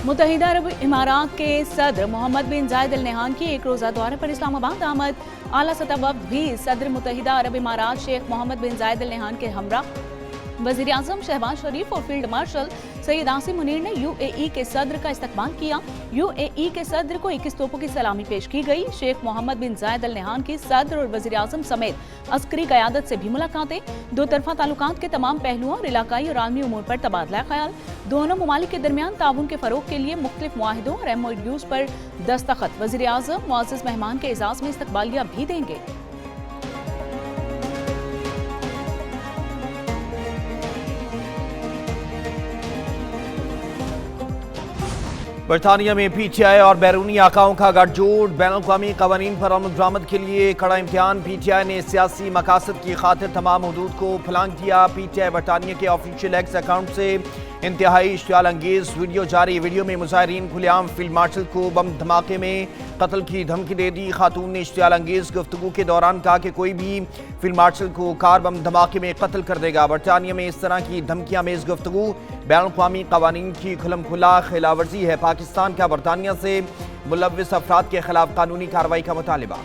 मुत्तहिदा अरब इमारात के सदर मोहम्मद बिन जायद अल नहयान की एक रोज़ा दौरे पर इस्लामाबाद आमद। आला सतह वफ्द भी सदर मुत्तहिदा अरब इमारात शेख मोहम्मद बिन जायद अल नहयान के हमरा। वज़ीर आज़म शहबाज शरीफ और फील्ड मार्शल सईद आसिम मुनीर ने UAE के सदर का इस्तकबाल किया। UAE के सदर को 21 तोपों की सलामी पेश की गई। शेख मोहम्मद बिन जायद अल नहयान की सदर और वज़ीर आज़म समेत अस्करी क़यादत से भी मुलाकातें। दो तरफा ताल्लुकात के तमाम पहलुओं और इलाकाई और आलमी उमूर पर तबादला ख्याल। दोनों ममालिक के दरमियान ताउन के फ़रोग़ के लिए मुख्तलिफ मुआहिदों और MOUs पर दस्तखत। वज़ीर आज़म मुअज़्ज़ज़ मेहमान के एजाज़ में इस्तकबालिया भी देंगे। बरतानिया में PTI और बैरूनी आकाओं का गठजोड़। बैनुल-अक़वामी क़वानीन पर अमल दरामद के लिए कड़ा इम्तिहान। PTI ने सियासी मकासद की खातिर तमाम हदूद को फलांग किया। PTI बरतानिया के ऑफिशियल एक्स अकाउंट से इंतहाई इश्तियाल अंगेज वीडियो जारी। वीडियो में मुजाहिरीन खुलेआम फील्ड मार्शल को बम धमाके में कत्ल की धमकी दे दी। खातून ने इश्तियाल अंगेज गुफ्तगू के दौरान कहा कि कोई भी फील्ड मार्शल को कार बम धमाके में कत्ल कर देगा। बरतानिया में इस तरह की धमकियां मेज गुफ्तगू बैनुल-अक़वामी क़वानीन की खुलम खुला खिलाफवर्जी है। पाकिस्तान का बरतानिया से मुलव्विस अफराद के खिलाफ कानूनी कार्रवाई का मुतालिबा।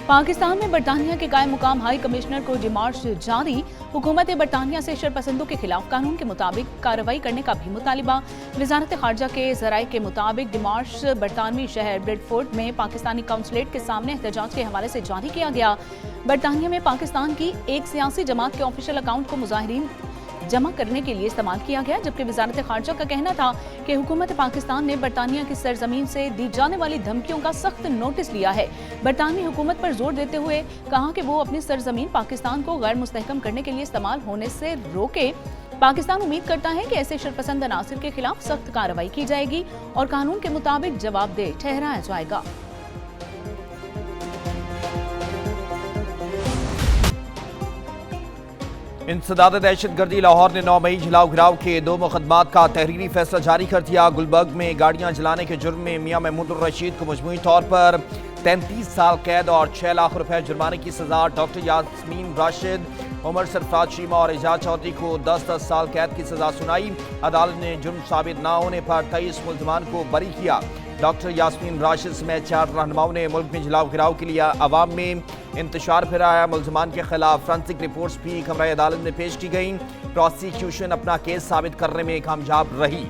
पाकिस्तान में बरतानिया के कायम मुकाम हाई कमिश्नर को डिमार्च जारी। हुकूमत बरतानिया से शरपसंदों के खिलाफ कानून के मुताबिक कार्रवाई करने का भी मुतालिबा। वजारत खारजा के ज़राए के मुताबिक डिमार्च बरतानवी शहर ब्रेडफोर्ड में पाकिस्तानी काउंसलेट के सामने एहतजाज के हवाले से जारी किया गया। बरतानिया में पाकिस्तान की एक सियासी जमात के ऑफिशियल अकाउंट को मुजाहिरीन जमा करने के लिए इस्तेमाल किया गया, जबकि वजारत खारजा का कहना था कि हुकूमत पाकिस्तान ने बरतानिया की सरजमीन से दी जाने वाली धमकियों का सख्त नोटिस लिया है। बरतानवी हुकूमत पर जोर देते हुए कहा कि वो अपनी सरजमीन पाकिस्तान को गैर मुस्तहकम करने के लिए इस्तेमाल होने से रोके। पाकिस्तान उम्मीद करता है कि ऐसे शरपसंद अनासिर के खिलाफ सख्त कार्रवाई की जाएगी और कानून के मुताबिक जवाबदेह ठहराया जाएगा। इंसदाद दहशतगर्दी लाहौर ने 9 मई जलाओ गिराव के 2 मुकदमात का तहरीरी फैसला जारी कर दिया। गुलबर्ग में गाड़ियां जलाने के जुर्म में मियां महमूद रशीद को मजमूई तौर पर 33 साल कैद और 6 लाख रुपए जुर्माने की सजा। डॉक्टर यास्मीन राशिद, उमर सरफराज शीमा और एजाज चौधरी को 10-10 साल कैद की सजा सुनाई। अदालत ने जुर्म साबित न होने पर 23 मुल्ज़मान को बरी किया। डॉक्टर यास्मीन राशिद समेत 4 रहनुमाओं ने मुल्क में जलाओ गिराव के लिए अवाम में इंतशार फैलाया। मुल्ज़मान के खिलाफ फोरेंसिक रिपोर्ट्स भी कमरा अदालत में पेश की गई। प्रोसिक्यूशन अपना केस साबित करने में कामयाब रही।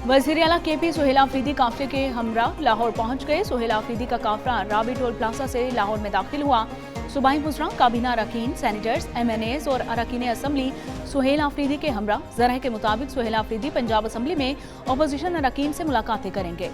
वज़ीर आला KP सुहेल आफरीदी काफिले के हमरा लाहौर पहुंच गए। सुहेल आफरीदी का काफिला रावी टोल प्लाजा से लाहौर में दाखिल हुआ। सूबाई वज़रा, काबीना अरकान, सेनेटर्स, MNAs और अरकान असम्बली सुहेल आफरीदी के हमरा। ज़राए के मुताबिक सुहेल आफरीदी पंजाब असम्बली में अपोजिशन अरकान से मुलाकातें करेंगे।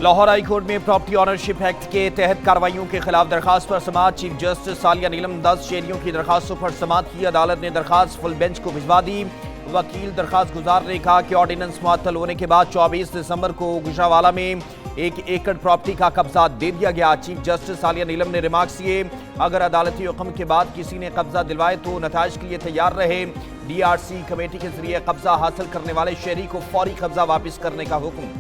लाहौर हाई कोर्ट में प्रॉपर्टी ऑनरशिप एक्ट के तहत कार्रवाइयों के खिलाफ दरखास्त पर समाअत। चीफ जस्टिस सालिया नीलम 10 शहरियों की दरखास्तों पर समाअत की। अदालत ने दरखास्त फुल बेंच को भिजवा दी। वकील दरखास्त गुजार ने कहा कि ऑर्डिनेंस मुअत्तल होने के बाद 24 दिसंबर को गुजरावाला में 1 एकड़ प्रॉपर्टी का कब्जा दे दिया गया। चीफ जस्टिस सालिया नीलम ने रिमार्क्स किए, अगर अदालती हुक्म के बाद किसी ने कब्जा दिलवाए तो नताइज के लिए तैयार रहे। DRC कमेटी के जरिए कब्जा हासिल करने वाले शहरी को फौरी कब्जा वापस करने का हुक्म।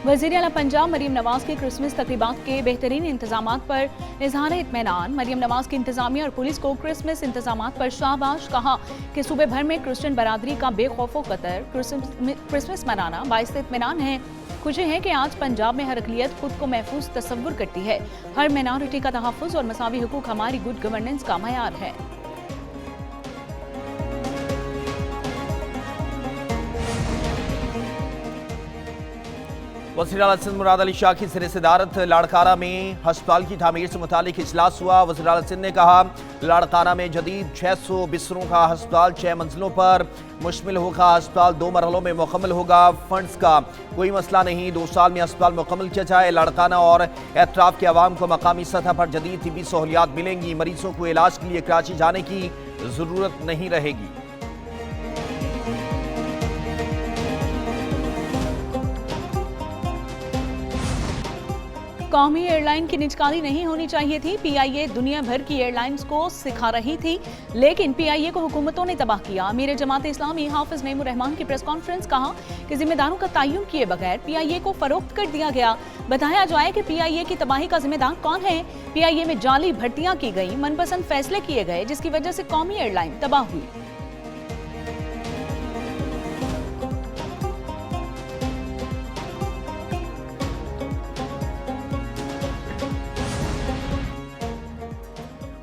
वज़ीर आला पंजाब मरीम नवाज की क्रिसमस तकरीबात के बेहतरीन इंतजामात पर इजहार इत्मीनान। मरीम नवाज की इंतजामिया और पुलिस को क्रिसमस इंतजामात पर शाबाश। कहा कि सूबे भर में क्रिश्चियन बरादरी का बेखौफ कतर क्रिसमस मनाना बाइस इत्मीनान है। खुशी है कि आज पंजाब में हर अक़लियत खुद को महफूज तस्वुर करती है। हर माइनॉरिटी का तहफ़्फ़ुज़ और मसावी हुकूक हमारी गुड गवर्नेंस का मयार है। वज़ीर आला सिंध मुराद अली शाह की ज़ेर सदारत लाड़काना में हस्पताल की तामीर से मुतालिक इजलास हुआ। वज़ीर आला सिंध ने कहा, लाड़काना में जदीद 600 बिस्तरों का हस्पताल 6 मंजिलों पर मुश्तमिल होगा। हस्पताल 2 मरहलों में मुकम्मल होगा। फंड्स का कोई मसला नहीं, 2 साल में हस्पताल मुकम्मल किया जाए। लाड़काना और एतराफ़ के अवाम को मकामी सतह पर जदीद तिब्बी सहूलियात मिलेंगी। मरीजों को इलाज के लिए कराची जाने की ज़रूरत नहीं रहेगी। कौमी एयरलाइन की निजकारी नहीं होनी चाहिए थी। पीआईए दुनिया भर की एयरलाइंस को सिखा रही थी, लेकिन पीआईए को हुकूमतों ने तबाह किया। अमीर जमात इस्लामी हाफिज नईमुर रहमान की प्रेस कॉन्फ्रेंस, कहा कि जिम्मेदारों का तयन किए बगैर पीआईए को फरोख्त कर दिया गया। बताया जाए कि पीआईए की तबाही का जिम्मेदार कौन है। पीआईए में जाली भर्तियां की गई, मनपसंद फैसले किए गए, जिसकी वजह से कौमी एयरलाइन तबाह हुई।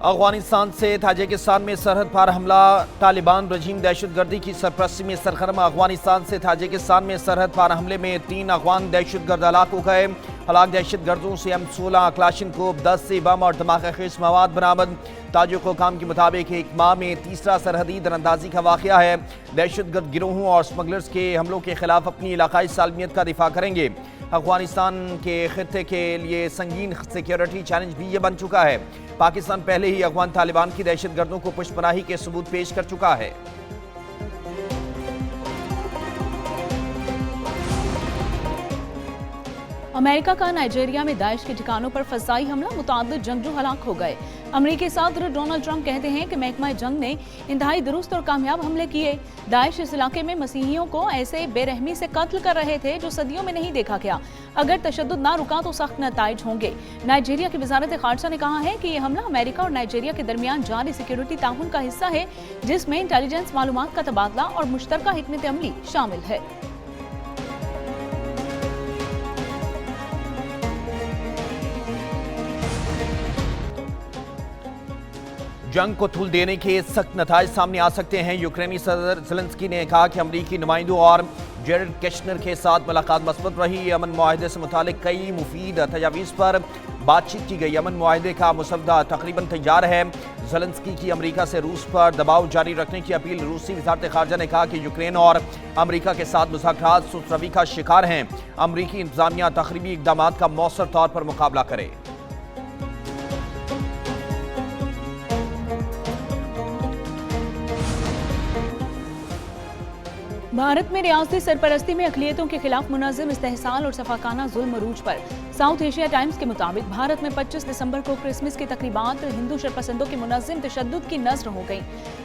अफगानिस्तान से ताजिकिस्तान में सरहद पार हमला। तालिबान रजीम दहशतगर्दी की सरपरस्ती में सरगर्म। अफगानिस्तान से ताजिकिस्तान में सरहद पार हमले में 3 अफगान दहशतगर्द हलाक हो गए। हलाक दहशतगर्दों से M16 क्लाशिनकोव 10 से बम और धमाकेखेज मवाद बरामद। ताजिक हुकाम के मुताबिक एक माह में तीसरा सरहदी दरअंदाजी का वाकया है। दहशतगर्द गिरोहों और स्मगलर्स के हमलों के खिलाफ अपनी इलाकाई सालमियत का दिफा करेंगे। अफगानिस्तान के खित्ते के लिए संगीन सिक्योरिटी चैलेंज भी ये बन चुका है। पाकिस्तान पहले ही अफगान तालिबान की दहशतगर्दों को पुष्पनाही के सबूत पेश कर चुका है। अमेरिका का नाइजीरिया में दाइश के ठिकानों पर फसाई हमला, मुताद्दिद जंगजू हलाक हो गए। अमेरिकी सदर डोनाल्ड ट्रंप कहते हैं कि महकमा जंग ने इंतहाई दुरुस्त और कामयाब हमले किए। दाइश इस इलाके में मसीहियों को ऐसे बेरहमी से कत्ल कर रहे थे जो सदियों में नहीं देखा गया। अगर तशद्दुद ना रुका तो सख्त नताइज होंगे। नाइजीरिया की वजारत खारजा ने कहा है कि यह हमला अमेरिका और नाइजीरिया के दरमियान जारी सिक्योरिटी ताउन का हिस्सा है, जिसमें इंटेलिजेंस मालूमात का तबादला और मुश्तरका हिकमत अमली शामिल है। जंग को तूल देने के सख्त नताइज सामने आ सकते हैं। यूक्रेनी सदर ज़ेलेंस्की ने कहा कि अमरीकी नुमाइंदों और जेरेड केशनर के साथ मुलाकात मस्बत रही। अमन मुआहदे से मुतालिक कई मुफीद तजावीज़ पर बातचीत की गई। अमन मुआहदे का मसवदा तकरीबन तैयार है। ज़ेलेंस्की की अमरीका से रूस पर दबाव जारी रखने की अपील। रूसी वज़ारत ख़ारजा ने कहा कि यूक्रेन और अमरीका के साथ मुज़ाकरात सुस्तरवी का शिकार हैं। अमरीकी इंतज़ामिया तखरीबी इक़दामात का मौसर तौर पर मुकाबला करे। भारत में रियासती सरपरस्ती में अक़लियतों के खिलाफ मुनज़्ज़म इस्तेहसाल और सफाकाना जुल्म अरूज पर। साउथ एशिया टाइम्स के मुताबिक भारत में 25 दिसंबर को क्रिसमस की तकरीबात हिंदू शरपसंदों के मुनज़्ज़म तशद्दुद की नज़र हो गई।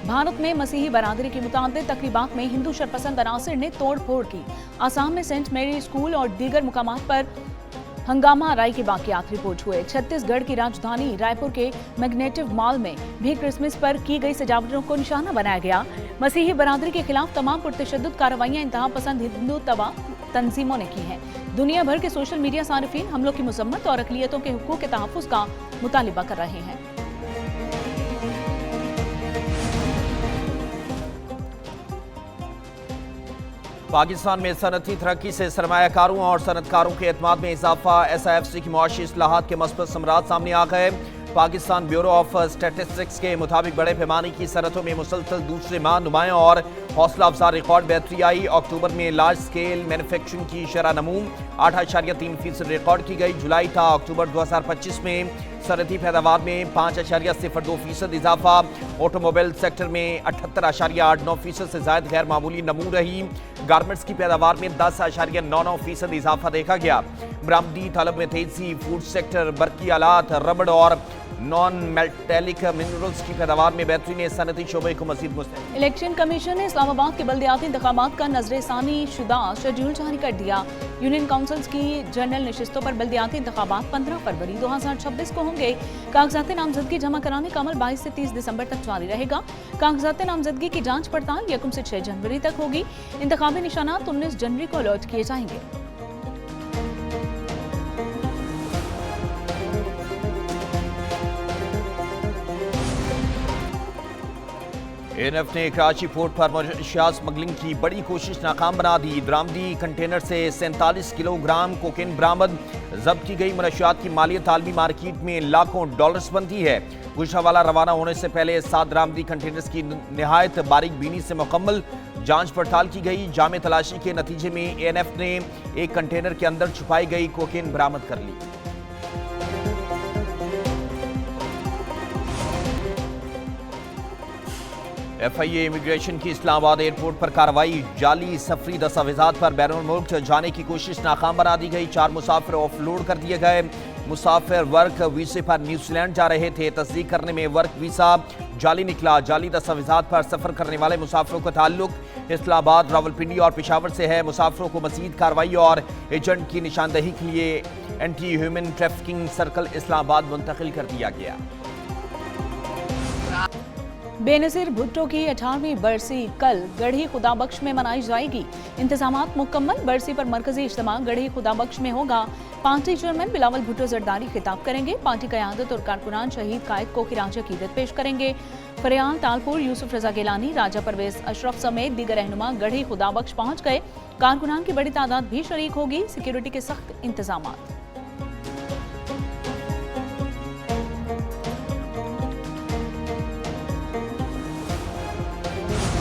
भारत में मसीही बरादरी की मुताबिक तकरीबात में हिंदू शरपसंद अनासिर ने तोड़ फोड़ की। आसाम में सेंट मेरी स्कूल और दीगर मुकामात पर हंगामा आराई के वाक़यात रिपोर्ट हुए। छत्तीसगढ़ की राजधानी रायपुर के मैग्नेटिव मॉल में भी क्रिसमस पर की गई सजावटों को निशाना बनाया गया। मसीही बरादरी के खिलाफ तमाम पुरतशद्दुद कार्रवाइयां इंतहा पसंद हिंदू तंजीमों ने की हैं। दुनिया भर के सोशल मीडिया सारिफीन हमलों की मजम्मत और अक़लियतों के हुकूक के तहफ़्फ़ुज़ का मुतालिबा कर रहे हैं। पाकिस्तान में सनती तरक्की से सरमायाकारों और सनतकारों के एतमाद में इजाफा। SIFC की मुआशी इस्लाहात के मस्बत समरात सामने आ गए। पाकिस्तान ब्यूरो ऑफ स्टैटिस्टिक्स के मुताबिक बड़े पैमाने की सनतों में मुसलसल दूसरे माह नुमायां और हौसला अफजा रिकॉर्ड बेहतरी आई। अक्टूबर में लार्ज स्केल मैन्युफैक्चरिंग की शरह नमू 8.3% रिकॉर्ड की गई। जुलाई था अक्टूबर 2025 में सनती पैदावार में 5.02% इजाफा। ऑटोमोबाइल सेक्टर में 78.89% से ज्यादा गैर मामूली नमू रही। गारमेंट्स की पैदावार में 10.99% इजाफा देखा गया। बरामदी तलब में तेजी। फूड सेक्टर, बरकी आलात, रबड़ और नॉन मेटैलिक मिनरल्स की पैदावार में बेहतरी ने सनती शोबे को मजीद मुस्तहकम। इलेक्शन कमीशन ने इस्लामाबाद के बल्दियाती इंतखाबात का नजरसानी शुदा शेड्यूल जारी कर दिया। यूनियन काउंसिल्स की जनरल नशिस्तों पर बल्दियाती इंतखाबात 15 फरवरी 2026 को होंगे। कागजात नामजदगी जमा कराने का अमल 22 से 30 दिसंबर तक जारी रहेगा। कागजात नामजदगी की जांच पड़ताल 1 से 6 जनवरी तक होगी। इंतखाबी निशानात 19 जनवरी को अलॉट किए जाएंगे। ANF ने कराची पोर्ट पर मनशियात स्मगलिंग की बड़ी कोशिश नाकाम बना दी। बरामदी कंटेनर से 47 किलोग्राम कोकेन बरामद। जब्त की गई मनशियात की मालियत आलमी मार्केट में लाखों डॉलर्स बनती है। गुजरावाला रवाना होने से पहले 7 बरामदी कंटेनर्स की निहायत बारीक बीनी से मुकम्मल जांच पड़ताल की गई। जामे तलाशी के नतीजे में ANF ने एक कंटेनर के अंदर छुपाई गई कोकेन बरामद कर ली। FIA इमिग्रेशन की इस्लामाबाद एयरपोर्ट पर कार्रवाई। जाली सफरी दस्तावेजात पर बैरून मुल्क जाने की कोशिश नाकाम बना दी गई। 4 मुसाफिर ऑफलोड कर दिए गए। मुसाफिर वर्क वीजे पर न्यूजीलैंड जा रहे थे। तस्दीक करने में वर्क वीजा जाली निकला। जाली दस्तावेजात पर सफर करने वाले मुसाफिरों का ताल्लुक इस्लामाबाद, रावलपिंडी और पेशावर से है। मुसाफिरों को मजीद कार्रवाई और एजेंट की निशानदही के लिए anti human trafficking circle Islamabad मुंतकिल कर दिया गया। बेनज़ीर भुट्टो की 18वीं बरसी कल गढ़ी खुदाबख्श में मनाई जाएगी। इंतजामात मुकम्मल। बरसी पर मरकजी इज्तिमा गढ़ी खुदाबख्श में होगा। पार्टी चेयरमैन बिलावल भुट्टो जरदारी खिताब करेंगे। पार्टी क़यादत और कारकुनान शहीद कायद को खिराज अकीदत पेश करेंगे। फरियाल तालपुर यूसुफ रजा गिलानी, राजा परवेज अशरफ समेत दीगर रहनुमा गढ़ी खुदाबख्श पहुंच गए। कारकुनान की बड़ी तादाद भी शरीक होगी। सिक्योरिटी के सख्त इंतजामात।